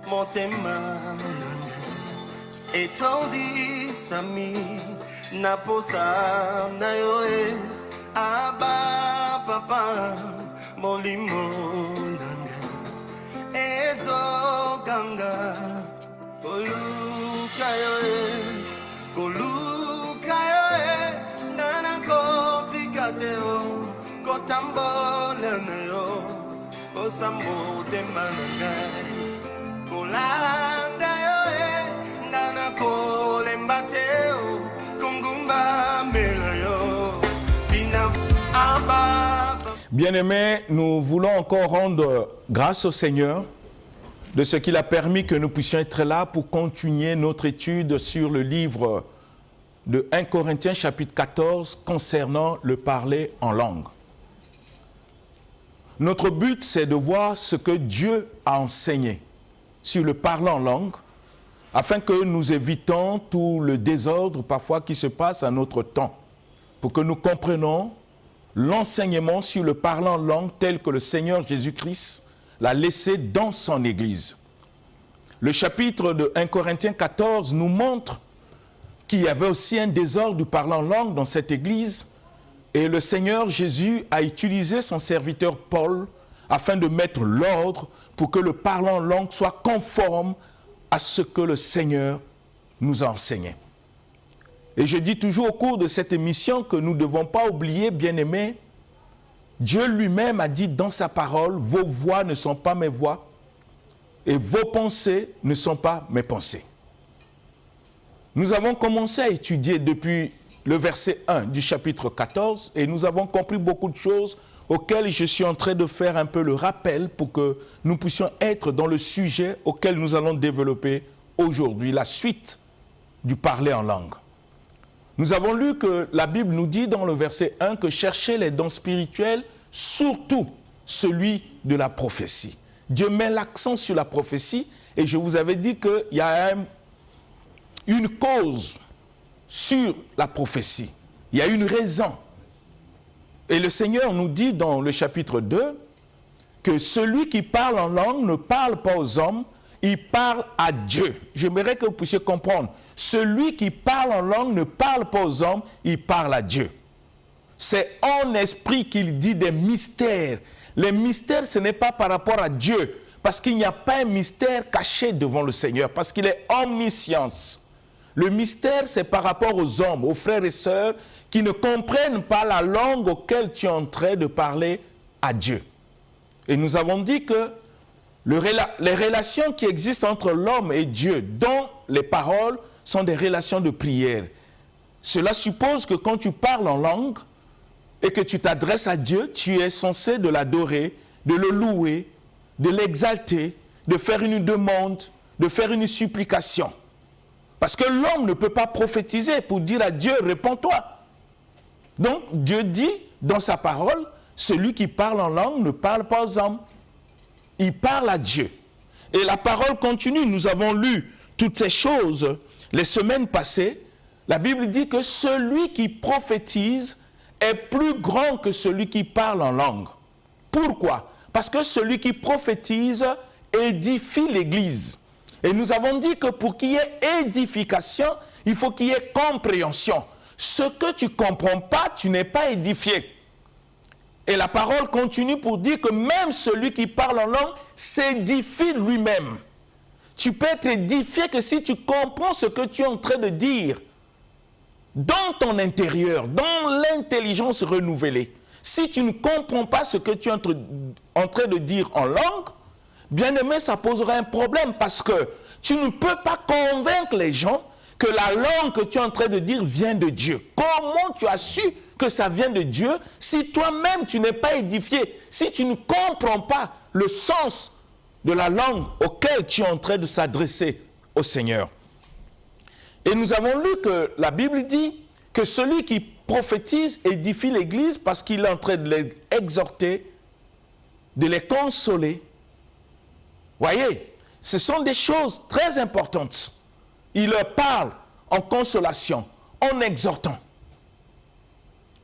motema etondi sami naposa na yo aba papa molimo nanga ezo ganga koluka yo nana kotikateo kotambola na yo osamotema nanga kolanda yo nana kolembateo kungumba melayo tina aba. Bien-aimés, nous voulons encore rendre grâce au Seigneur de ce qu'il a permis que nous puissions être là pour continuer notre étude sur le livre de 1 Corinthiens chapitre 14 concernant le parler en langue. Notre but, c'est de voir ce que Dieu a enseigné sur le parler en langue, afin que nous évitions tout le désordre parfois qui se passe à notre temps, pour que nous comprenions l'enseignement sur le parler en langue tel que le Seigneur Jésus-Christ l'a laissé dans son Église. Le chapitre de 1 Corinthiens 14 nous montre qu'il y avait aussi un désordre du parler en langue dans cette Église, et le Seigneur Jésus a utilisé son serviteur Paul afin de mettre l'ordre pour que le parler en langue soit conforme à ce que le Seigneur nous a enseigné. Et je dis toujours au cours de cette émission que nous ne devons pas oublier, bien-aimés, Dieu lui-même a dit dans sa parole, vos voix ne sont pas mes voix et vos pensées ne sont pas mes pensées. Nous avons commencé à étudier depuis le verset 1 du chapitre 14 et nous avons compris beaucoup de choses auxquelles je suis en train de faire un peu le rappel pour que nous puissions être dans le sujet auquel nous allons développer aujourd'hui, la suite du parler en langue. Nous avons lu que la Bible nous dit dans le verset 1 que cherchez les dons spirituels, surtout celui de la prophétie. Dieu met l'accent sur la prophétie et je vous avais dit qu'il y a une cause sur la prophétie. Il y a une raison. Et le Seigneur nous dit dans le chapitre 2 que celui qui parle en langue ne parle pas aux hommes, il parle à Dieu. J'aimerais que vous puissiez comprendre. Celui qui parle en langue ne parle pas aux hommes, il parle à Dieu. C'est en esprit qu'il dit des mystères. Les mystères, ce n'est pas par rapport à Dieu, parce qu'il n'y a pas un mystère caché devant le Seigneur, parce qu'il est omniscience. Le mystère, c'est par rapport aux hommes, aux frères et sœurs qui ne comprennent pas la langue auquel tu es en train de parler à Dieu. Et nous avons dit que les relations qui existent entre l'homme et Dieu, dont les paroles sont des relations de prière. Cela suppose que quand tu parles en langue et que tu t'adresses à Dieu, tu es censé de l'adorer, de le louer, de l'exalter, de faire une demande, de faire une supplication. Parce que l'homme ne peut pas prophétiser pour dire à Dieu, réponds-toi. Donc Dieu dit dans sa parole, celui qui parle en langue ne parle pas aux hommes. Il parle à Dieu. Et la parole continue. Nous avons lu toutes ces choses les semaines passées. La Bible dit que celui qui prophétise est plus grand que celui qui parle en langue. Pourquoi? Parce que celui qui prophétise édifie l'Église. Et nous avons dit que pour qu'il y ait édification, il faut qu'il y ait compréhension. Ce que tu ne comprends pas, tu n'es pas édifié. Et la parole continue pour dire que même celui qui parle en langue s'édifie lui-même. Tu peux être édifié que si tu comprends ce que tu es en train de dire dans ton intérieur, dans l'intelligence renouvelée. Si tu ne comprends pas ce que tu es en train de dire en langue, bien aimé, ça posera un problème parce que tu ne peux pas convaincre les gens que la langue que tu es en train de dire vient de Dieu. Comment tu as su que ça vient de Dieu si toi-même tu n'es pas édifié, si tu ne comprends pas le sens de la langue auquel tu es en train de s'adresser au Seigneur? Et nous avons lu que la Bible dit que celui qui prophétise édifie l'Église parce qu'il est en train de les exhorter, de les consoler. Voyez, ce sont des choses très importantes. Il leur parle en consolation, en exhortant.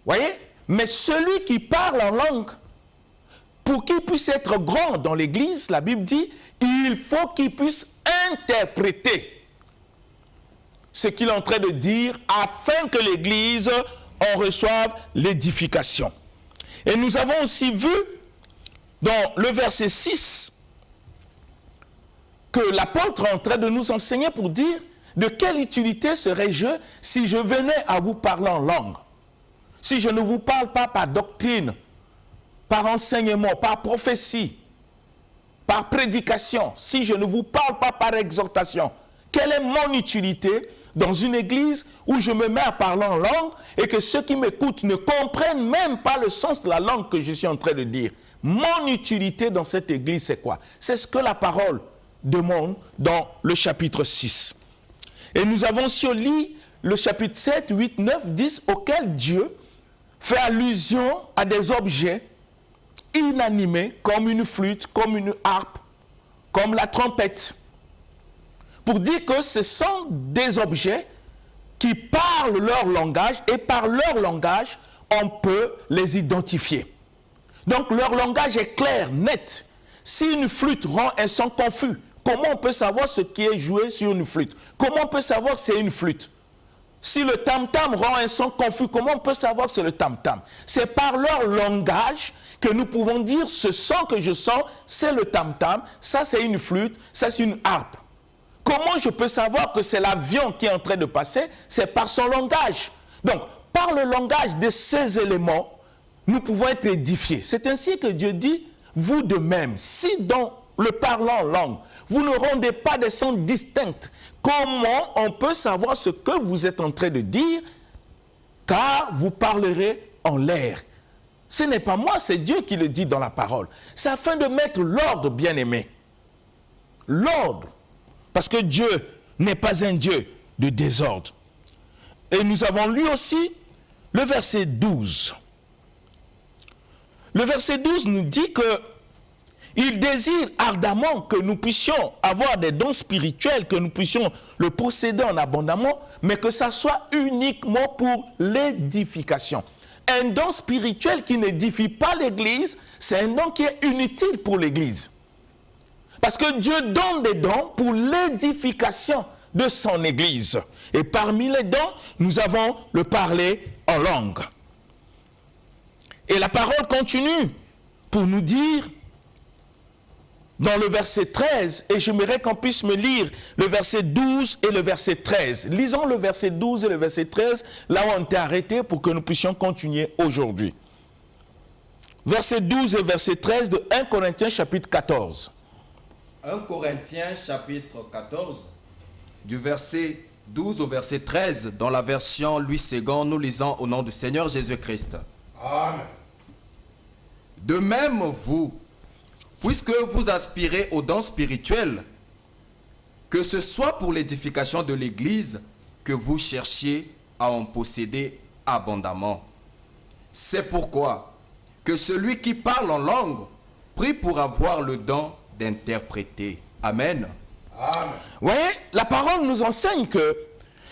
Voyez, mais celui qui parle en langue pour qu'il puisse être grand dans l'Église, la Bible dit, il faut qu'il puisse interpréter ce qu'il est en train de dire afin que l'Église en reçoive l'édification. Et nous avons aussi vu dans le verset 6 que l'apôtre est en train de nous enseigner pour dire de quelle utilité serais-je si je venais à vous parler en langue. Si je ne vous parle pas par doctrine, par enseignement, par prophétie, par prédication, si je ne vous parle pas par exhortation, quelle est mon utilité dans une église où je me mets à parler en langue et que ceux qui m'écoutent ne comprennent même pas le sens de la langue que je suis en train de dire? Mon utilité dans cette église, c'est quoi? C'est ce que la parole demande dans le chapitre 6. Et nous avons aussi lu le chapitre 7, 8, 9, 10, auquel Dieu fait allusion à des objets inanimés, comme une flûte, comme une harpe, comme la trompette, pour dire que ce sont des objets qui parlent leur langage, et par leur langage, on peut les identifier. Donc leur langage est clair, net. Si une flûte rend un son confus, comment on peut savoir ce qui est joué sur une flûte? Comment on peut savoir que c'est une flûte? Si le tam-tam rend un son confus, comment on peut savoir que c'est le tam-tam? C'est par leur langage que nous pouvons dire ce son que je sens, c'est le tam-tam, ça c'est une flûte, ça c'est une harpe. Comment je peux savoir que c'est l'avion qui est en train de passer? C'est par son langage. Donc, par le langage de ces éléments, nous pouvons être édifiés. C'est ainsi que Dieu dit, vous de même, si dans le parlant en langue, vous ne rendez pas des sons distincts, comment on peut savoir ce que vous êtes en train de dire? Car vous parlerez en l'air. Ce n'est pas moi, c'est Dieu qui le dit dans la parole. C'est afin de mettre l'ordre, bien-aimé. L'ordre. Parce que Dieu n'est pas un Dieu de désordre. Et nous avons lu aussi le verset 12. Le verset 12 nous dit que il désire ardemment que nous puissions avoir des dons spirituels, que nous puissions le posséder en abondamment, mais que ça soit uniquement pour l'édification. Un don spirituel qui n'édifie pas l'Église, c'est un don qui est inutile pour l'Église. Parce que Dieu donne des dons pour l'édification de son Église. Et parmi les dons, nous avons le parler en langue. Et la parole continue pour nous dire, dans le verset 13, et j'aimerais qu'on puisse me lire le verset 12 et le verset 13. Lisons le verset 12 et le verset 13, là où on était arrêté pour que nous puissions continuer aujourd'hui. Verset 12 et verset 13 de 1 Corinthiens chapitre 14. 1 Corinthiens chapitre 14, du verset 12 au verset 13, dans la version Louis II, nous lisons au nom du Seigneur Jésus-Christ. Amen. De même, vous, puisque vous aspirez aux dons spirituels, que ce soit pour l'édification de l'Église que vous cherchiez à en posséder abondamment. C'est pourquoi que celui qui parle en langue prie pour avoir le don d'interpréter. Amen. Amen. Vous voyez, la parole nous enseigne que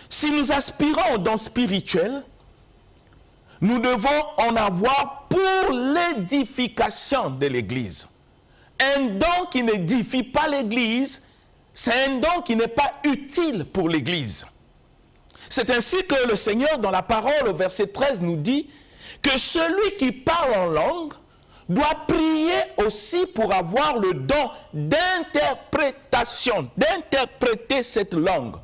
si nous aspirons aux dons spirituels, nous devons en avoir pour l'édification de l'Église. Un don qui n'édifie pas l'Église, c'est un don qui n'est pas utile pour l'Église. C'est ainsi que le Seigneur, dans la parole, au verset 13, nous dit que celui qui parle en langue doit prier aussi pour avoir le don d'interprétation, d'interpréter cette langue.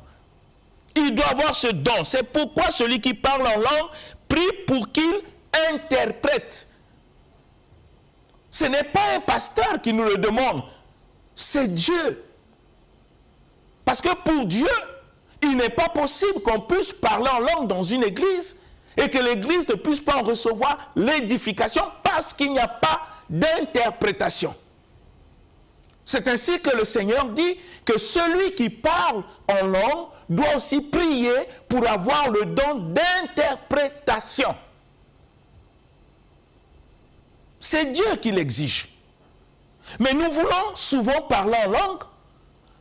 Il doit avoir ce don. C'est pourquoi celui qui parle en langue prie pour qu'il interprète. Ce n'est pas un pasteur qui nous le demande, c'est Dieu. Parce que pour Dieu, il n'est pas possible qu'on puisse parler en langue dans une église et que l'église ne puisse pas en recevoir l'édification parce qu'il n'y a pas d'interprétation. C'est ainsi que le Seigneur dit que celui qui parle en langue doit aussi prier pour avoir le don d'interprétation. C'est Dieu qui l'exige. Mais nous voulons souvent parler en langue,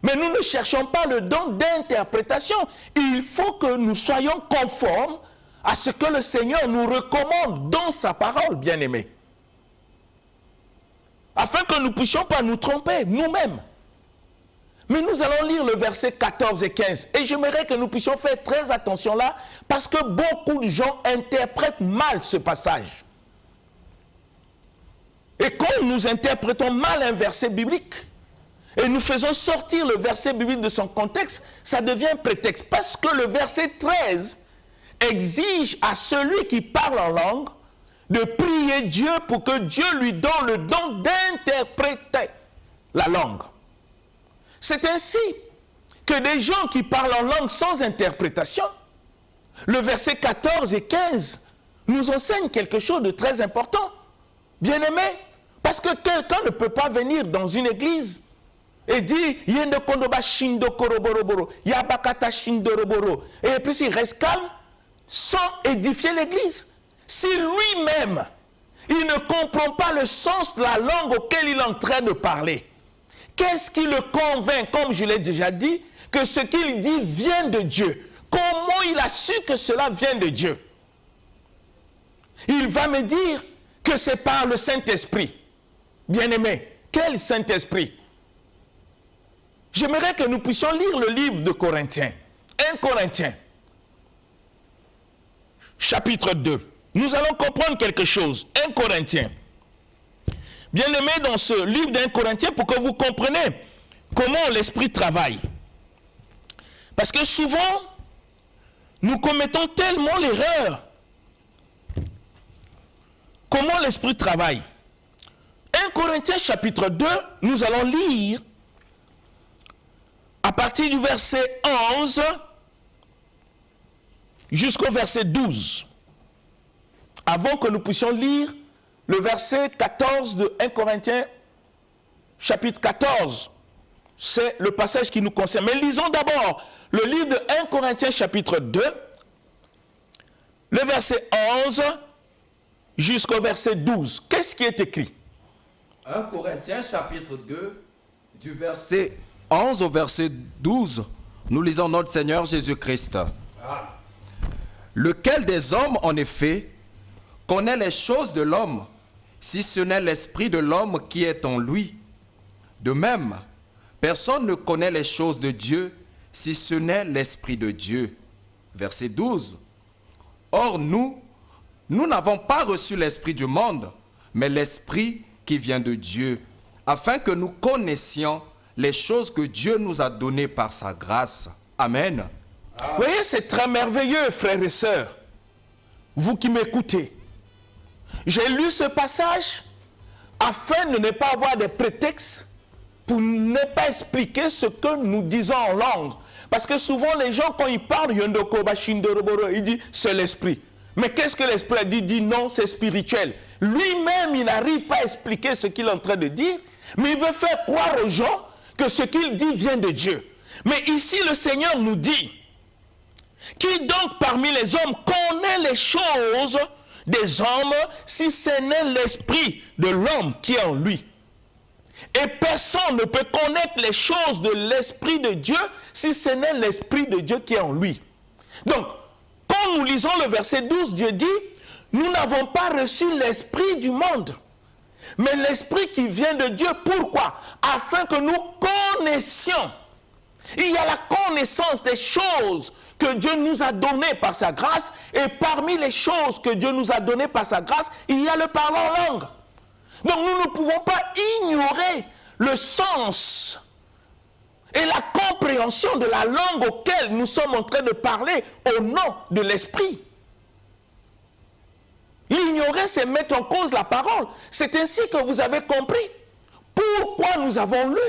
mais nous ne cherchons pas le don d'interprétation. Il faut que nous soyons conformes à ce que le Seigneur nous recommande dans sa parole, bien-aimés. afin que nous ne puissions pas nous tromper nous-mêmes. Mais nous allons lire le verset 14 et 15. Et j'aimerais que nous puissions faire très attention là, parce que beaucoup de gens interprètent mal ce passage. Et quand nous interprétons mal un verset biblique, et nous faisons sortir le verset biblique de son contexte, ça devient un prétexte. Parce que le verset 13 exige à celui qui parle en langue de prier Dieu pour que Dieu lui donne le don d'interpréter la langue. C'est ainsi que des gens qui parlent en langue sans interprétation, le verset 14 et 15 nous enseignent quelque chose de très important. Bien-aimés, parce que quelqu'un ne peut pas venir dans une église et dire Yende Kondoba Shindo Koroboroboro, Yabakata Shindoroboro, et puis il reste calme sans édifier l'église. Si lui-même, il ne comprend pas le sens de la langue auquel il est en train de parler, qu'est-ce qui le convainc, comme je l'ai déjà dit, que ce qu'il dit vient de Dieu? Comment il a su que cela vient de Dieu? Il va me dire que c'est par le Saint-Esprit. Bien-aimé, quel Saint-Esprit? J'aimerais que nous puissions lire le livre de Corinthiens. 1 Corinthiens, chapitre 2. Nous allons comprendre quelque chose. 1 Corinthiens. Bien-aimé, dans ce livre d'1 Corinthiens, pour que vous compreniez comment l'Esprit travaille. Parce que souvent, nous commettons tellement l'erreur. Comment l'Esprit travaille? 1 Corinthiens chapitre 2, nous allons lire à partir du verset 11 jusqu'au verset 12. Avant que nous puissions lire le verset 14 de 1 Corinthiens chapitre 14. C'est le passage qui nous concerne. Mais lisons d'abord le livre de 1 Corinthiens chapitre 2, le verset 11 jusqu'au verset 12. Qu'est-ce qui est écrit? 1 Corinthiens chapitre 2, du verset 11 au verset 12, nous lisons notre Seigneur Jésus-Christ. Lequel des hommes, en effet, connaît les choses de l'homme, si ce n'est l'esprit de l'homme qui est en lui? De même, personne ne connaît les choses de Dieu, si ce n'est l'esprit de Dieu. Verset 12. Or, nous n'avons pas reçu l'esprit du monde, mais l'esprit qui vient de Dieu, afin que nous connaissions les choses que Dieu nous a données par sa grâce. Amen. Vous voyez, c'est très merveilleux, frères et sœurs. Vous qui m'écoutez. J'ai lu ce passage afin de ne pas avoir des prétextes pour ne pas expliquer ce que nous disons en langue. Parce que souvent, les gens, quand ils parlent, ils disent c'est l'esprit. Mais qu'est-ce que l'esprit dit? Il dit non, c'est spirituel. Lui-même, il n'arrive pas à expliquer ce qu'il est en train de dire, mais il veut faire croire aux gens que ce qu'il dit vient de Dieu. Mais ici, le Seigneur nous dit, qui donc parmi les hommes connaît les choses des hommes, si ce n'est l'esprit de l'homme qui est en lui? Et personne ne peut connaître les choses de l'esprit de Dieu, si ce n'est l'esprit de Dieu qui est en lui. Donc, quand nous lisons le verset 12, Dieu dit, nous n'avons pas reçu l'esprit du monde, mais l'esprit qui vient de Dieu. Pourquoi? Afin que nous connaissions. Il y a la connaissance des choses que Dieu nous a données par sa grâce, et parmi les choses que Dieu nous a données par sa grâce, il y a le parler en langue. Donc nous ne pouvons pas ignorer le sens et la compréhension de la langue auquel nous sommes en train de parler au nom de l'Esprit. L'ignorer, c'est mettre en cause la parole. C'est ainsi que vous avez compris pourquoi nous avons lu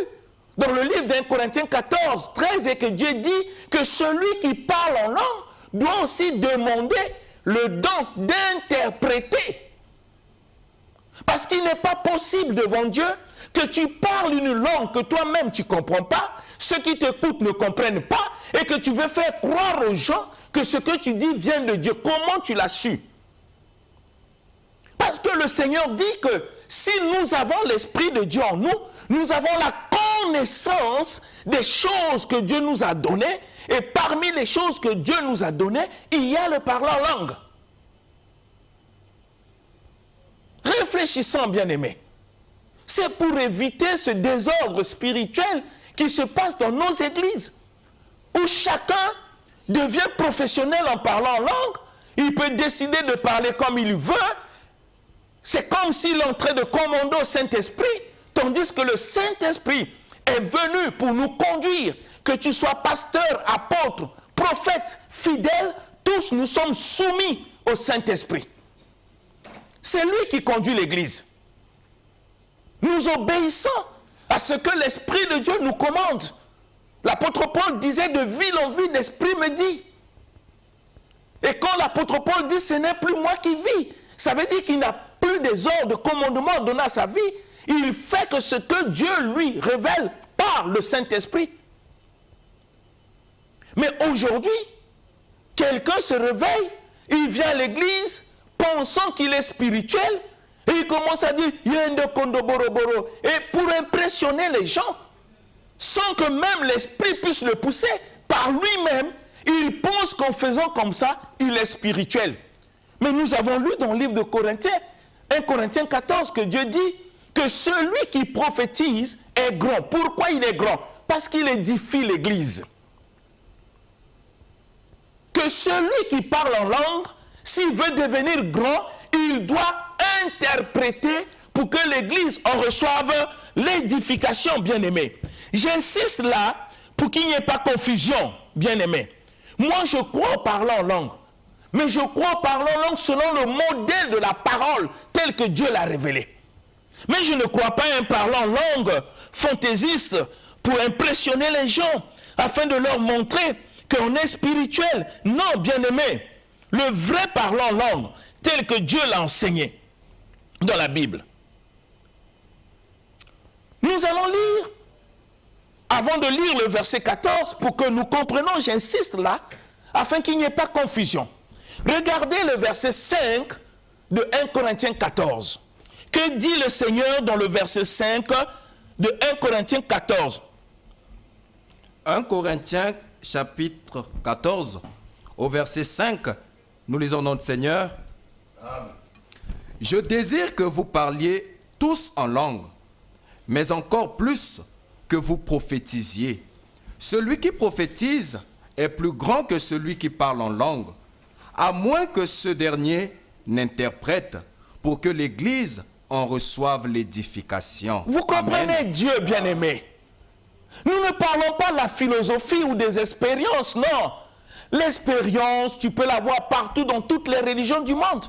dans le livre d'1 Corinthiens 14, 13, et que Dieu dit que celui qui parle en langue doit aussi demander le don d'interpréter. Parce qu'il n'est pas possible devant Dieu que tu parles une langue que toi-même tu ne comprends pas, ceux qui t'écoutent ne comprennent pas, et que tu veux faire croire aux gens que ce que tu dis vient de Dieu. Comment tu l'as su? Parce que le Seigneur dit que si nous avons l'Esprit de Dieu en nous, nous avons la connaissance des choses que Dieu nous a données, et parmi les choses que Dieu nous a données, il y a le parler en langue. Réfléchissons, bien-aimés. C'est pour éviter ce désordre spirituel qui se passe dans nos églises, où chacun devient professionnel en parlant en langue. Il peut décider de parler comme il veut. C'est comme s'il entrait de commando au Saint-Esprit, tandis que le Saint-Esprit est venu pour nous conduire. Que tu sois pasteur, apôtre, prophète, fidèle, tous nous sommes soumis au Saint-Esprit. C'est lui qui conduit l'Église. Nous obéissons à ce que l'Esprit de Dieu nous commande. L'apôtre Paul disait de ville en ville, l'Esprit me dit. Et quand l'apôtre Paul dit ce n'est plus moi qui vis, ça veut dire qu'il n'a plus des ordres de commandement donnés à sa vie. Il fait que ce que Dieu lui révèle par le Saint-Esprit. Mais aujourd'hui, quelqu'un se réveille, il vient à l'église pensant qu'il est spirituel et il commence à dire Yende Kondo Boroboro, et pour impressionner les gens, sans que même l'esprit puisse le pousser, par lui-même, il pense qu'en faisant comme ça, il est spirituel. Mais nous avons lu dans le livre de Corinthiens, 1 Corinthiens 14, que Dieu dit que celui qui prophétise est grand. Pourquoi il est grand? Parce qu'il édifie l'église. Que celui qui parle en langue, s'il veut devenir grand, il doit interpréter pour que l'église en reçoive l'édification, bien-aimé. J'insiste là pour qu'il n'y ait pas confusion, bien-aimé. Moi, je crois en parlant en langue. Mais je crois en parlant en langue selon le modèle de la parole tel que Dieu l'a révélé. Mais je ne crois pas en parlant en langue fantaisiste pour impressionner les gens afin de leur montrer qu'on est spirituel. Non, bien-aimé, le vrai parlant en langue tel que Dieu l'a enseigné dans la Bible. Nous allons lire, avant de lire le verset 14, pour que nous comprenions, j'insiste là, afin qu'il n'y ait pas confusion. Regardez le verset 5 de 1 Corinthiens 14. Que dit le Seigneur dans le verset 5 de 1 Corinthiens 14? 1 Corinthiens chapitre 14, au verset 5, nous lisons notre Seigneur. Je désire que vous parliez tous en langue, mais encore plus que vous prophétisiez. Celui qui prophétise est plus grand que celui qui parle en langue, à moins que ce dernier n'interprète pour que l'Église en reçoive l'édification. Vous comprenez. Amen. Dieu bien-aimé. Nous ne parlons pas de la philosophie ou des expériences, non. L'expérience, tu peux la voir partout dans toutes les religions du monde.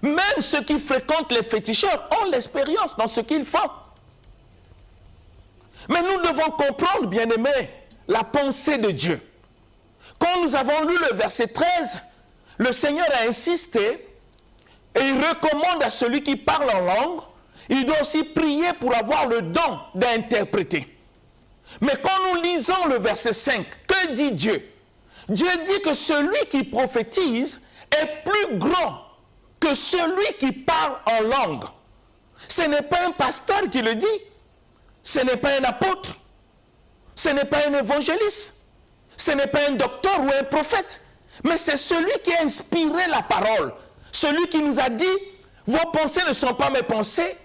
Même ceux qui fréquentent les féticheurs ont l'expérience dans ce qu'ils font. Mais nous devons comprendre, bien-aimés, la pensée de Dieu. Quand nous avons lu le verset 13, le Seigneur a insisté et il recommande à celui qui parle en langue, il doit aussi prier pour avoir le don d'interpréter. Mais quand nous lisons le verset 5, que dit Dieu? Dieu dit que celui qui prophétise est plus grand que celui qui parle en langue. Ce n'est pas un pasteur qui le dit, ce n'est pas un apôtre, ce n'est pas un évangéliste, ce n'est pas un docteur ou un prophète, mais c'est celui qui a inspiré la parole, celui qui nous a dit, vos pensées ne sont pas mes pensées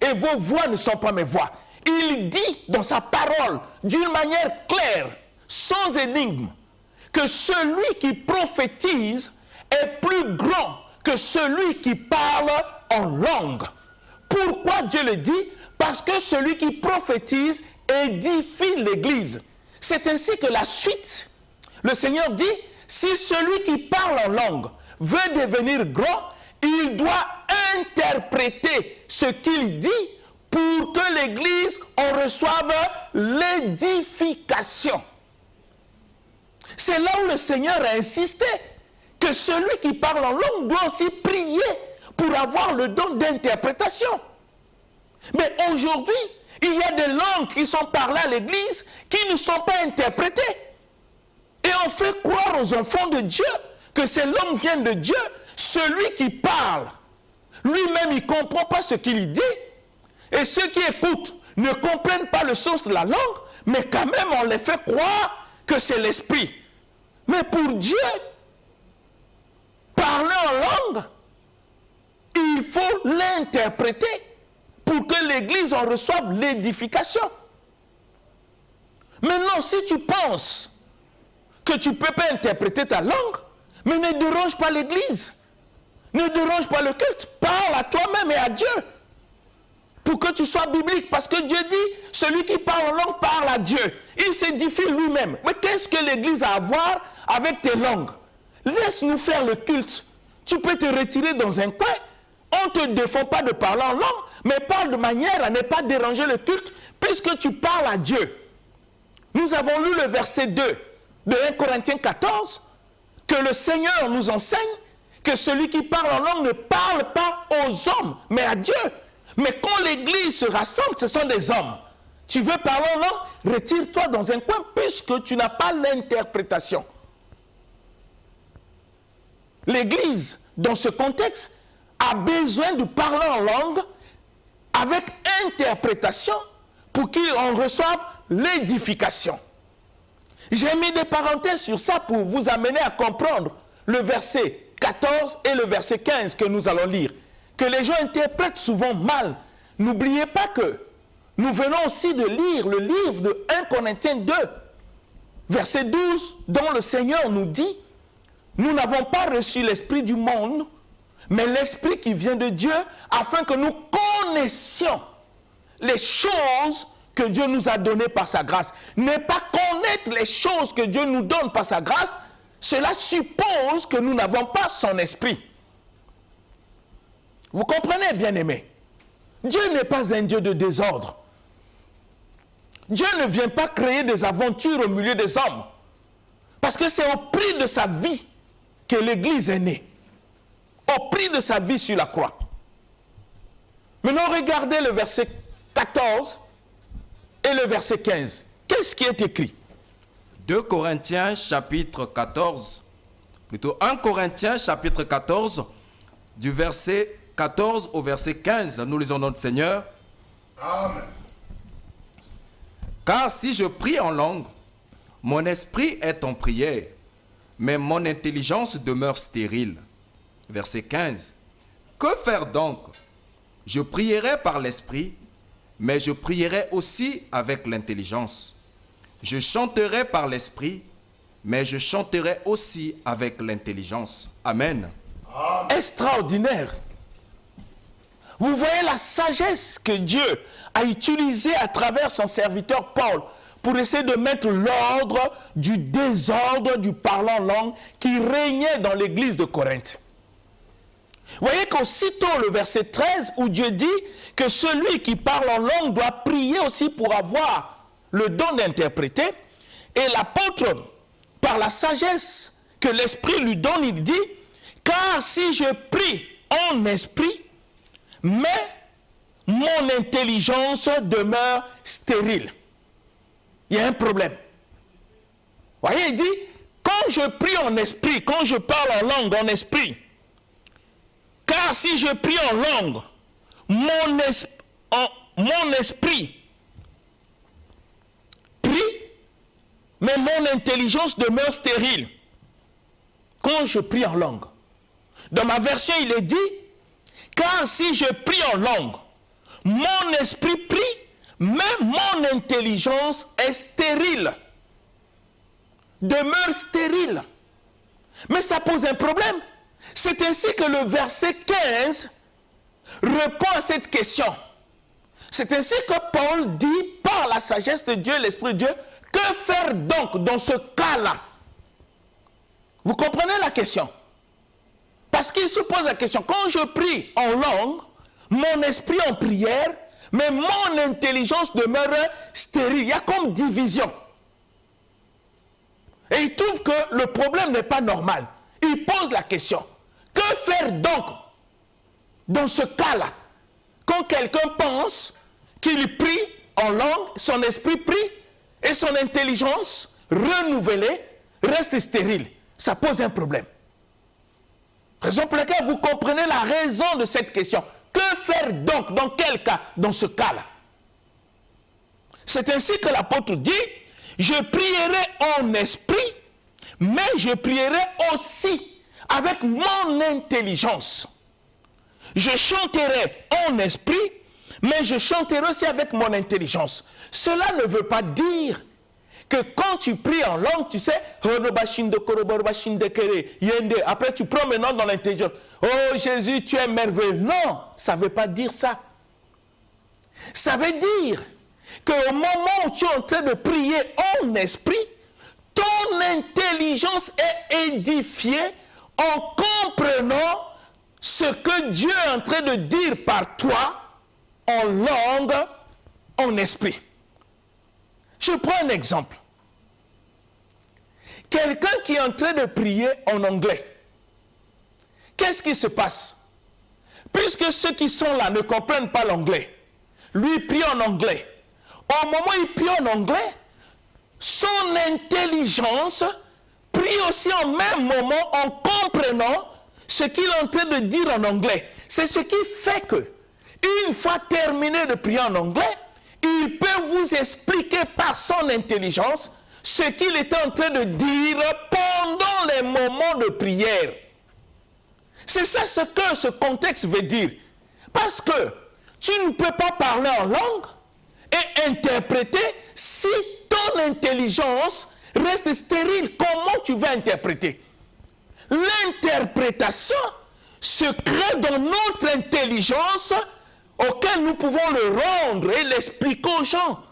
et vos voix ne sont pas mes voix. Il dit dans sa parole, d'une manière claire, sans énigme, que celui qui prophétise est plus grand que celui qui parle en langue. Pourquoi Dieu le dit? Parce que celui qui prophétise édifie l'Église. C'est ainsi que la suite, le Seigneur dit, si celui qui parle en langue veut devenir grand, il doit interpréter ce qu'il dit pour que l'Église en reçoive l'édification. C'est là où le Seigneur a insisté que celui qui parle en langue doit aussi prier pour avoir le don d'interprétation. Mais aujourd'hui, il y a des langues qui sont parlées à l'Église qui ne sont pas interprétées. Et on fait croire aux enfants de Dieu que ces langues viennent de Dieu. Celui qui parle, lui-même, il ne comprend pas ce qu'il dit. Et ceux qui écoutent ne comprennent pas le sens de la langue, mais quand même on les fait croire que c'est l'esprit. Mais pour Dieu, parler en langue, il faut l'interpréter. pour que l'Église en reçoive l'édification. Maintenant, si tu penses que tu ne peux pas interpréter ta langue, mais ne dérange pas l'Église, ne dérange pas le culte, parle à toi-même et à Dieu, pour que tu sois biblique, parce que Dieu dit, celui qui parle en langue parle à Dieu, il s'édifie lui-même. Mais qu'est-ce que l'Église a à voir avec tes langues? Laisse-nous faire le culte. Tu peux te retirer dans un coin, on ne te défend pas de parler en langue, mais parle de manière à ne pas déranger le culte, puisque tu parles à Dieu. Nous avons lu le verset 2 de 1 Corinthiens 14, que le Seigneur nous enseigne que celui qui parle en langue ne parle pas aux hommes, mais à Dieu. Mais quand l'Église se rassemble, ce sont des hommes. Tu veux parler en langue, retire-toi dans un coin, puisque tu n'as pas l'interprétation. L'Église, dans ce contexte, a besoin de parler en langue avec interprétation pour qu'on reçoive l'édification. J'ai mis des parenthèses sur ça pour vous amener à comprendre le verset 14 et le verset 15 que nous allons lire, que les gens interprètent souvent mal. N'oubliez pas que nous venons aussi de lire le livre de 1 Corinthiens 2, verset 12, dont le Seigneur nous dit, nous n'avons pas reçu l'esprit du monde, mais l'esprit qui vient de Dieu, afin que nous connaissions les choses que Dieu nous a données par sa grâce. Ne pas connaître les choses que Dieu nous donne par sa grâce, cela suppose que nous n'avons pas son esprit. Vous comprenez, bien-aimés? Dieu n'est pas un Dieu de désordre. Dieu ne vient pas créer des aventures au milieu des hommes. Parce que c'est au prix de sa vie que l'Église est née. Au prix de sa vie sur la croix. Maintenant, regardez le verset 14 et le verset 15. Qu'est-ce qui est écrit? 2 Corinthiens chapitre 14, plutôt 1 Corinthiens chapitre 14, du verset 14 au verset 15. Nous lisons notre Seigneur. Amen. Car si je prie en langue, mon esprit est en prière, mais mon intelligence demeure stérile. Verset 15. Que faire donc? Je prierai par l'esprit, mais je prierai aussi avec l'intelligence. Je chanterai par l'esprit, mais je chanterai aussi avec l'intelligence. Amen. Extraordinaire. Vous voyez la sagesse que Dieu a utilisée à travers son serviteur Paul pour essayer de mettre l'ordre du désordre du parlant en langue qui régnait dans l'église de Corinthe. Vous voyez qu'aussitôt le verset 13 où Dieu dit que celui qui parle en langue doit prier aussi pour avoir le don d'interpréter, et l'apôtre, par la sagesse que l'esprit lui donne, il dit, car si je prie en esprit, mais mon intelligence demeure stérile. Il y a un problème. Vous voyez, il dit, quand je prie en esprit, quand je parle en langue en esprit, car si je prie en langue, mon esprit prie, mais mon intelligence demeure stérile. Quand je prie en langue. Dans ma version, il est dit, car si je prie en langue, mon esprit prie, mais mon intelligence est stérile. Demeure stérile. Mais ça pose un problème. C'est ainsi que le verset 15 répond à cette question. C'est ainsi que Paul dit, par la sagesse de Dieu, l'Esprit de Dieu, que faire donc dans ce cas-là? Vous comprenez la question? Parce qu'il se pose la question, quand je prie en langue, mon esprit en prière, mais mon intelligence demeure stérile. Il y a comme division. Et il trouve que le problème n'est pas normal. Il pose la question, que faire donc dans ce cas-là? Quand quelqu'un pense qu'il prie en langue, son esprit prie et son intelligence renouvelée reste stérile. Ça pose un problème. Raison pour laquelle vous comprenez la raison de cette question. Que faire donc? Dans quel cas? Dans ce cas-là. C'est ainsi que l'apôtre dit, je prierai en esprit, mais je prierai aussi avec mon intelligence. Je chanterai en esprit, mais je chanterai aussi avec mon intelligence. Cela ne veut pas dire que quand tu pries en langue, tu sais, après tu prends maintenant dans l'intelligence. Oh Jésus, tu es merveilleux. Non, ça ne veut pas dire ça. Ça veut dire qu'au moment où tu es en train de prier en esprit, ton intelligence est édifiée en comprenant ce que Dieu est en train de dire par toi en langue, en esprit. Je prends un exemple. Quelqu'un qui est en train de prier en anglais. Qu'est-ce qui se passe? Puisque ceux qui sont là ne comprennent pas l'anglais, lui prie en anglais. Au moment où il prie en anglais, son intelligence prie aussi en même moment en comprenant ce qu'il est en train de dire en anglais. C'est ce qui fait que, une fois terminé de prier en anglais, il peut vous expliquer par son intelligence ce qu'il était en train de dire pendant les moments de prière. C'est ça ce que ce contexte veut dire. Parce que tu ne peux pas parler en langue et interpréter si ton intelligence reste stérile. Comment tu vas interpréter? L'interprétation se crée dans notre intelligence auquel nous pouvons le rendre et l'expliquer aux gens.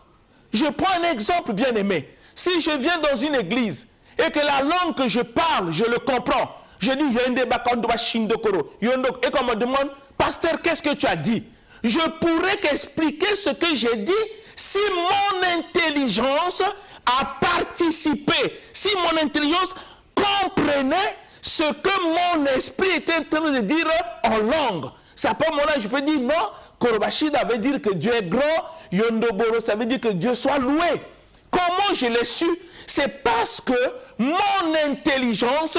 Je prends un exemple bien aimé. Si je viens dans une église et que la langue que je parle, je le comprends, je dis et qu'on me demande, pasteur, qu'est-ce que tu as dit? Je pourrais qu'expliquer ce que j'ai dit si mon intelligence a participé, si mon intelligence comprenait ce que mon esprit était en train de dire en langue. C'est à ce moment-là, je peux dire non, Korobashida veut dire que Dieu est grand, Yondoboro, ça veut dire que Dieu soit loué. Comment je l'ai su? C'est parce que mon intelligence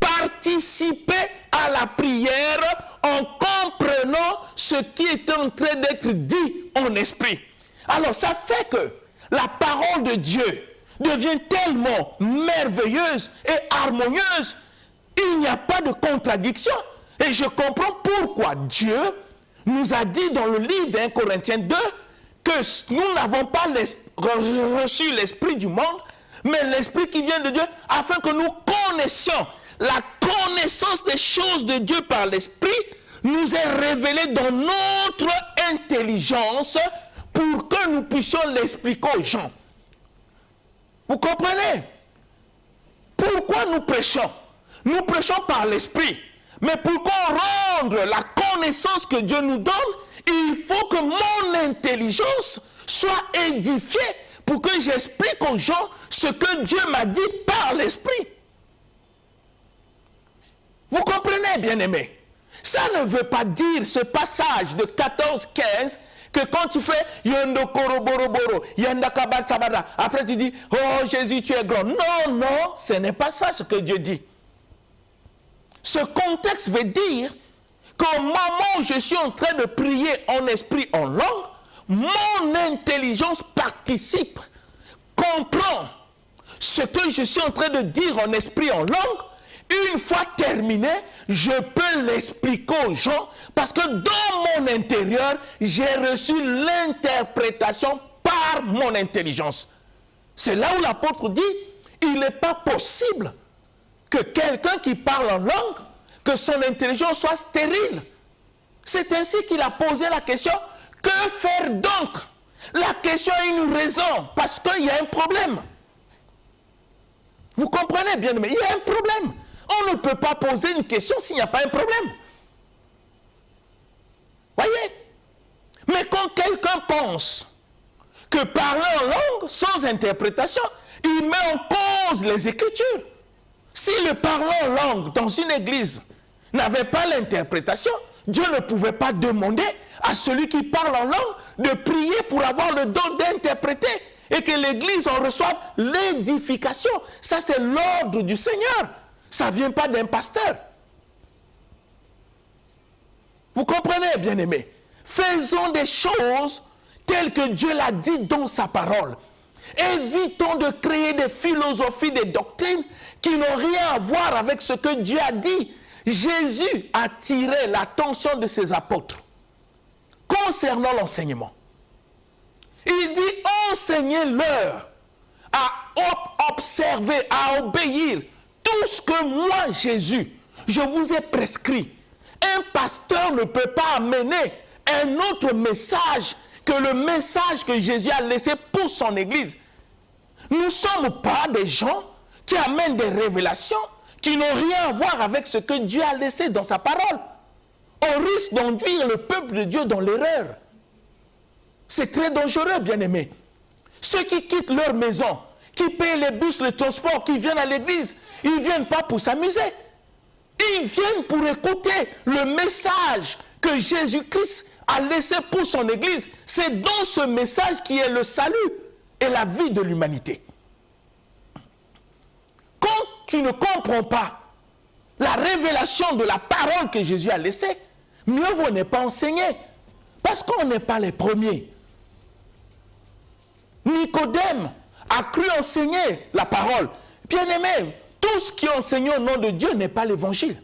participait à la prière en comprenant ce qui était en train d'être dit en esprit. Alors ça fait que la parole de Dieu devient tellement merveilleuse et harmonieuse, il n'y a pas de contradiction. Et je comprends pourquoi Dieu nous a dit dans le livre d'1 Corinthiens 2 que nous n'avons pas reçu l'esprit du monde, mais l'esprit qui vient de Dieu, afin que nous connaissions. La connaissance des choses de Dieu par l'esprit nous est révélée dans notre intelligence pour que nous puissions l'expliquer aux gens. Vous comprenez? Pourquoi nous prêchons? Nous prêchons par l'esprit. Mais pour qu'on rende la connaissance que Dieu nous donne, il faut que mon intelligence soit édifiée pour que j'explique aux gens ce que Dieu m'a dit par l'esprit. Vous comprenez, bien-aimés? Ça ne veut pas dire ce passage de 14-15 que quand tu fais Yondo Koroboroboro, Yandakabar Sabada, après tu dis, oh Jésus, tu es grand. Non, non, ce n'est pas ça ce que Dieu dit. Ce contexte veut dire qu'au moment où je suis en train de prier en esprit, en langue, mon intelligence participe, comprend ce que je suis en train de dire en esprit, en langue. Une fois terminé, je peux l'expliquer aux gens parce que dans mon intérieur, j'ai reçu l'interprétation par mon intelligence. C'est là où l'apôtre dit, il n'est pas possible que quelqu'un qui parle en langue, que son intelligence soit stérile. C'est ainsi qu'il a posé la question, que faire donc? La question a une raison, parce qu'il y a un problème. Vous comprenez bien, mais il y a un problème. On ne peut pas poser une question s'il n'y a pas un problème. Voyez? Mais quand quelqu'un pense que parler en langue sans interprétation, il met en cause les Écritures. Si le parlant en langue dans une église n'avait pas l'interprétation, Dieu ne pouvait pas demander à celui qui parle en langue de prier pour avoir le don d'interpréter et que l'église en reçoive l'édification. Ça, c'est l'ordre du Seigneur. Ça ne vient pas d'un pasteur. Vous comprenez, bien-aimés? Faisons des choses telles que Dieu l'a dit dans sa parole. Évitons de créer des philosophies, des doctrines qui n'ont rien à voir avec ce que Dieu a dit. Jésus a tiré l'attention de ses apôtres concernant l'enseignement. Il dit, enseignez-leur à observer, à obéir tout ce que moi, Jésus, je vous ai prescrit. Un pasteur ne peut pas amener un autre message que le message que Jésus a laissé pour son Église. Nous ne sommes pas des gens qui amènent des révélations qui n'ont rien à voir avec ce que Dieu a laissé dans sa parole. On risque d'induire le peuple de Dieu dans l'erreur. C'est très dangereux, bien-aimés. Ceux qui quittent leur maison, qui payent les bus, les transports, qui viennent à l'église, ils ne viennent pas pour s'amuser. Ils viennent pour écouter le message que Jésus-Christ a laissé pour son Église. C'est dans ce message qui est le salut et la vie de l'humanité. Quand tu ne comprends pas la révélation de la parole que Jésus a laissée, mieux vaut ne pas enseigner. Parce qu'on n'est pas les premiers. Nicodème a cru enseigner la parole. Bien-aimé, tout ce qui est enseigné au nom de Dieu n'est pas l'évangile.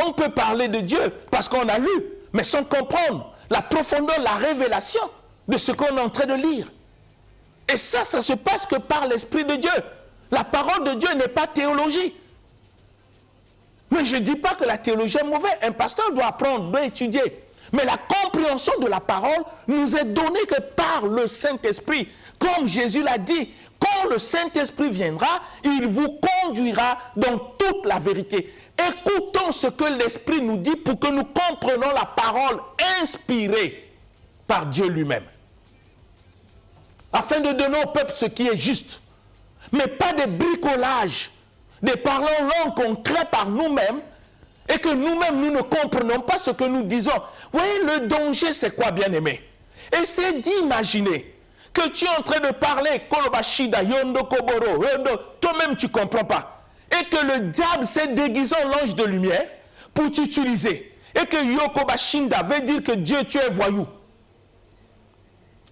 On peut parler de Dieu parce qu'on a lu, mais sans comprendre la profondeur, la révélation de ce qu'on est en train de lire. Et ça se passe que par l'Esprit de Dieu. La parole de Dieu n'est pas théologie. Mais je ne dis pas que la théologie est mauvaise. Un pasteur doit apprendre, doit étudier. Mais la compréhension de la parole nous est donnée que par le Saint-Esprit. Comme Jésus l'a dit, quand le Saint-Esprit viendra, il vous conduira dans toute la vérité. Écoutons ce que l'Esprit nous dit pour que nous comprenions la parole inspirée par Dieu lui-même. Afin de donner au peuple ce qui est juste. Mais pas des bricolages, des parlons langues qu'on crée par nous-mêmes et que nous-mêmes nous ne comprenons pas ce que nous disons. Vous voyez, le danger c'est quoi, bien-aimé? Essayez d'imaginer que tu es en train de parler Kolobashida, Yondo Koboro, Yondo, toi-même tu ne comprends pas. Et que le diable s'est déguisé en l'ange de lumière pour t'utiliser. Et que Yokobashinda veut dire que Dieu, tu es voyou.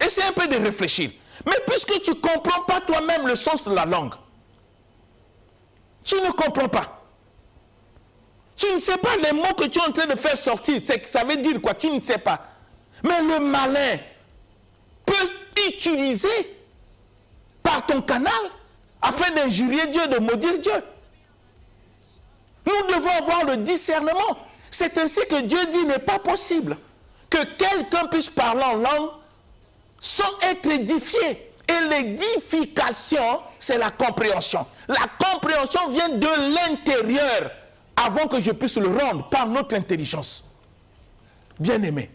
Essaye un peu de réfléchir. Mais puisque tu ne comprends pas toi-même le sens de la langue, tu ne comprends pas. Tu ne sais pas les mots que tu es en train de faire sortir. Ça veut dire quoi? Tu ne sais pas. Mais le malin peut utiliser par ton canal afin d'injurier Dieu, de maudire Dieu. Nous devons avoir le discernement. C'est ainsi que Dieu dit, il n'est pas possible que quelqu'un puisse parler en langue sans être édifié. Et l'édification, c'est la compréhension. La compréhension vient de l'intérieur avant que je puisse le rendre par notre intelligence. Bien-aimés,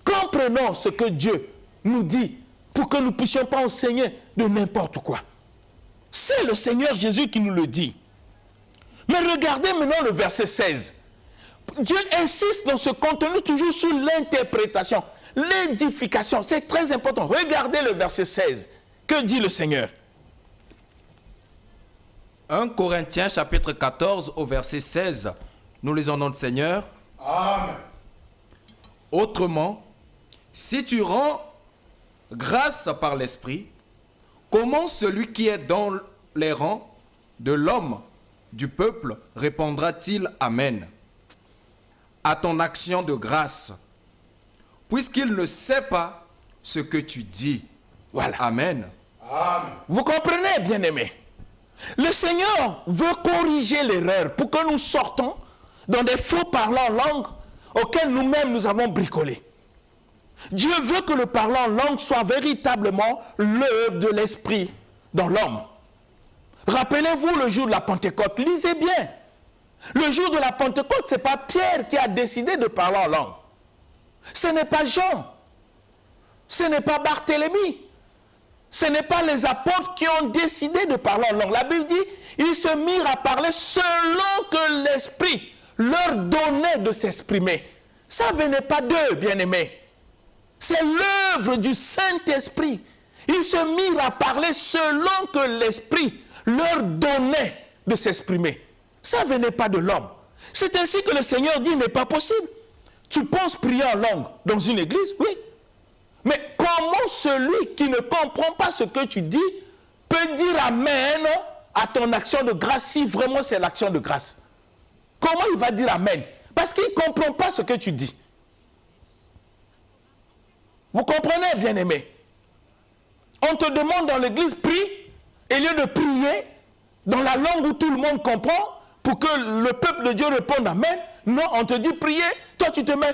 comprenons ce que Dieu nous dit pour que nous ne puissions pas enseigner de n'importe quoi. C'est le Seigneur Jésus qui nous le dit. Mais regardez maintenant le verset 16. Dieu insiste dans ce contenu toujours sur l'interprétation, l'édification. C'est très important. Regardez le verset 16. Que dit le Seigneur? 1 Corinthiens chapitre 14 au verset 16. Nous lisons au nom du Seigneur. Amen. Autrement, si tu rends grâce par l'Esprit, comment celui qui est dans les rangs de l'homme, du peuple, répondra-t-il Amen à ton action de grâce, puisqu'il ne sait pas ce que tu dis? Voilà. Amen. Amen. Vous comprenez, bien-aimés? Le Seigneur veut corriger l'erreur pour que nous sortons dans des faux parlants en langue auxquels nous-mêmes nous avons bricolé. Dieu veut que le parlant en langue soit véritablement l'œuvre de l'Esprit dans l'homme. Rappelez-vous le jour de la Pentecôte, lisez bien. Le jour de la Pentecôte, ce n'est pas Pierre qui a décidé de parler en langue. Ce n'est pas Jean. Ce n'est pas Barthélemy. Ce n'est pas les apôtres qui ont décidé de parler en langue. La Bible dit, ils se mirent à parler selon que l'Esprit leur donnait de s'exprimer. Ça ne venait pas d'eux, bien-aimés. C'est l'œuvre du Saint-Esprit. Ils se mirent à parler selon que l'Esprit leur donnait de s'exprimer. Ça ne venait pas de l'homme. C'est ainsi que le Seigneur dit, il n'est pas possible. Tu penses prier en langue dans une église? Oui. Mais comment celui qui ne comprend pas ce que tu dis peut dire Amen à ton action de grâce si vraiment c'est l'action de grâce? Comment il va dire Amen? Parce qu'il ne comprend pas ce que tu dis. Vous comprenez, bien-aimés? On te demande dans l'église, prie, et au lieu de prier dans la langue où tout le monde comprend, pour que le peuple de Dieu réponde Amen. Non, on te dit prier, toi tu te mets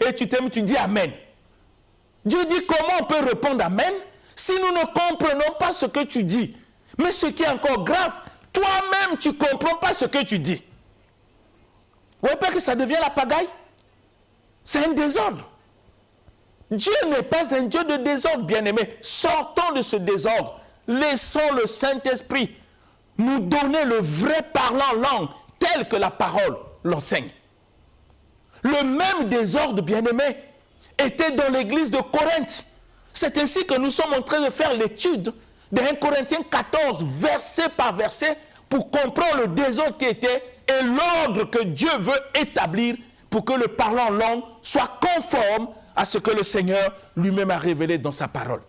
et tu t'aimes, tu dis Amen. Dieu dit comment on peut répondre Amen si nous ne comprenons pas ce que tu dis. Mais ce qui est encore grave, toi-même tu ne comprends pas ce que tu dis. Vous voyez pas que ça devient la pagaille? C'est un désordre. Dieu n'est pas un Dieu de désordre, bien-aimé. Sortons de ce désordre. Laissons le Saint-Esprit nous donner le vrai parlant en langue, tel que la parole l'enseigne. Le même désordre, bien-aimé, était dans l'église de Corinthe. C'est ainsi que nous sommes en train de faire l'étude de 1 Corinthiens 14, verset par verset, pour comprendre le désordre qui était et l'ordre que Dieu veut établir pour que le parlant en langue soit conforme à ce que le Seigneur lui-même a révélé dans sa parole.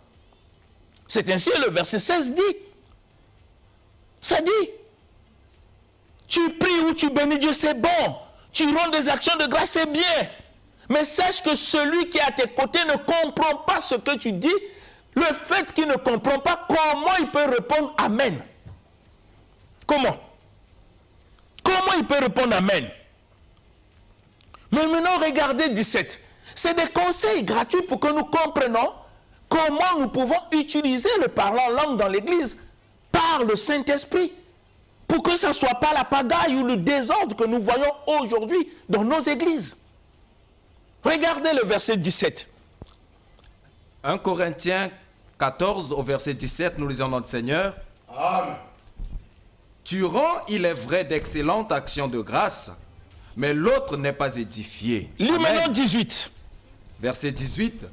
C'est ainsi le verset 16 dit. Ça dit, tu pries ou tu bénis Dieu, c'est bon. Tu rends des actions de grâce, c'est bien. Mais sache que celui qui est à tes côtés ne comprend pas ce que tu dis. Le fait qu'il ne comprend pas, comment il peut répondre Amen? Comment? Comment il peut répondre Amen? Mais maintenant, regardez 17. C'est des conseils gratuits pour que nous comprenions comment nous pouvons utiliser le parlant en langue dans l'église par le Saint-Esprit. Pour que ce ne soit pas la pagaille ou le désordre que nous voyons aujourd'hui dans nos églises. Regardez le verset 17. 1 Corinthiens 14 au verset 17, nous lisons notre Seigneur. Amen. Tu rends, il est vrai, d'excellentes actions de grâce, mais l'autre n'est pas édifié. Lis Amen. maintenant 18. Verset 18.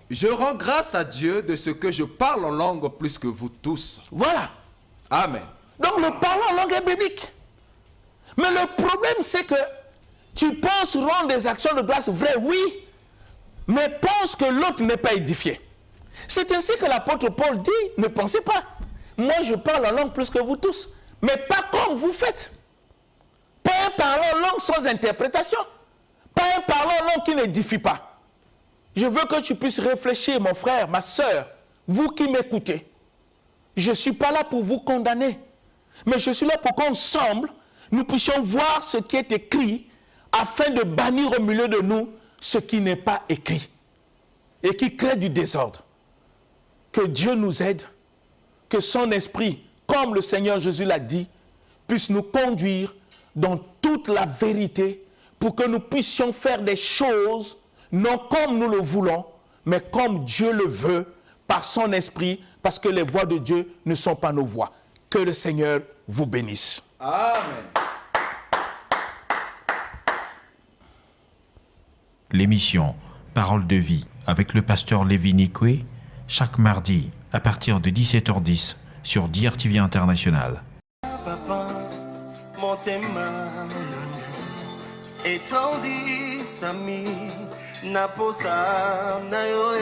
Je rends grâce à Dieu de ce que je parle en langue plus que vous tous. Voilà. Amen. Donc le parlant en langue est biblique. Mais le problème, c'est que tu penses rendre des actions de grâce vraies, oui, mais pense que l'autre n'est pas édifié. C'est ainsi que l'apôtre Paul dit, ne pensez pas. Moi, je parle en langue plus que vous tous, mais pas comme vous faites. Pas un parlant en langue sans interprétation. Pas un parlant en langue qui n'édifie pas. Je veux que tu puisses réfléchir, mon frère, ma soeur, vous qui m'écoutez. Je ne suis pas là pour vous condamner, mais je suis là pour qu'ensemble, nous puissions voir ce qui est écrit afin de bannir au milieu de nous ce qui n'est pas écrit et qui crée du désordre. Que Dieu nous aide, que son esprit, comme le Seigneur Jésus l'a dit, puisse nous conduire dans toute la vérité pour que nous puissions faire des choses non comme nous le voulons, mais comme Dieu le veut par son esprit, parce que les voies de Dieu ne sont pas nos voies. Que le Seigneur vous bénisse. Amen. L'émission Parole de vie avec le pasteur Lévi Nikwe, chaque mardi à partir de 17h10 sur DRTV International. Papa, motema etandi sami naposa na yo